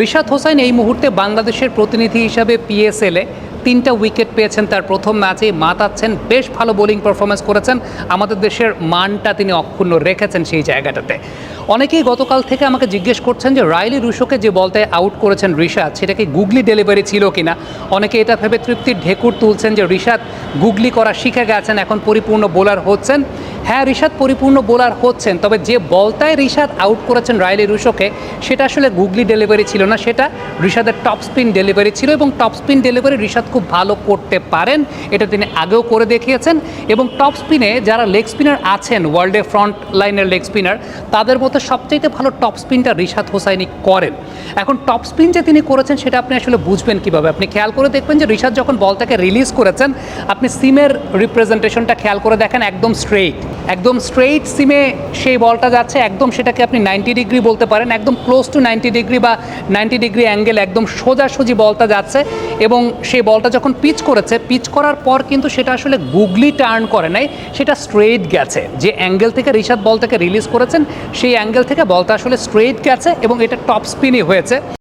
রিশাদ হোসাইন এই মুহূর্তে বাংলাদেশের প্রতিনিধি হিসাবে পিএসএলে 3টা উইকেট পেয়েছেন তার প্রথম ম্যাচে, মাতাচ্ছেন, বেশ ভালো বোলিং পারফরমেন্স করেছেন, আমাদের দেশের মানটা তিনি অক্ষুণ্ণ রেখেছেন সেই জায়গাটাতে। অনেকেই গতকাল থেকে আমাকে জিজ্ঞেস করছেন যে রাইলি রুশোকে যে বলটায় আউট করেছেন রিশাদ, সেটা কি গুগলি ডেলিভারি ছিল কিনা। অনেকে এটা ভেবে তৃপ্তির ঢেকুর তুলছেন যে রিশাদ গুগলি করা শিখে গেছেন, এখন পরিপূর্ণ বোলার হচ্ছেন। হ্যাঁ, রিশাদ পরিপূর্ণ বোলার হচ্ছেন, তবে যে বলটায় রিশাদ আউট করেছেন রাইলি রুশোকে সেটা আসলে গুগলি ডেলিভারি ছিল না, সেটা রিশাদের টপ স্পিন ডেলিভারি ছিল। এবং টপ স্পিন ডেলিভারি রিশাদ খুব ভালো করতে পারেন, এটা তিনি আগেও করে দেখিয়েছেন। এবং টপ স্পিনে যারা লেগ স্পিনার আছেন ওয়ার্ল্ডে ফ্রন্ট লাইনের লেগ স্পিনার, তাদের মধ্যে সবচাইতে ভালো টপ স্পিনটা রিশাদ হোসাইনি করেন। এখন টপ স্পিন যে তিনি করেছেন সেটা আপনি আসলে বুঝবেন কীভাবে, আপনি খেয়াল করে দেখবেন যে রিশাদ যখন বলটাকে রিলিজ করেছেন, আপনি সিমের রিপ্রেজেন্টেশনটা খেয়াল করে দেখেন, একদম স্ট্রেইট সিমে সেই বলটা যাচ্ছে, একদম সেটাকে আপনি 90 ডিগ্রি বলতে পারেন, একদম ক্লোজ টু 90 ডিগ্রি বা 90 ডিগ্রি অ্যাঙ্গেল, একদম সোজাসুজি বলটা যাচ্ছে। এবং সেই বলটা যখন পিচ করেছে, পিচ করার পর কিন্তু সেটা আসলে গুগলি টার্ন করে নাই, সেটা স্ট্রেইট গেছে। যে অ্যাঙ্গেল থেকে রিশাদ বলটাকে রিলিজ করেছেন সেই অ্যাঙ্গেল থেকে বলটা আসলে স্ট্রেইট গেছে এবং এটা টপ স্পিনই হয়েছে।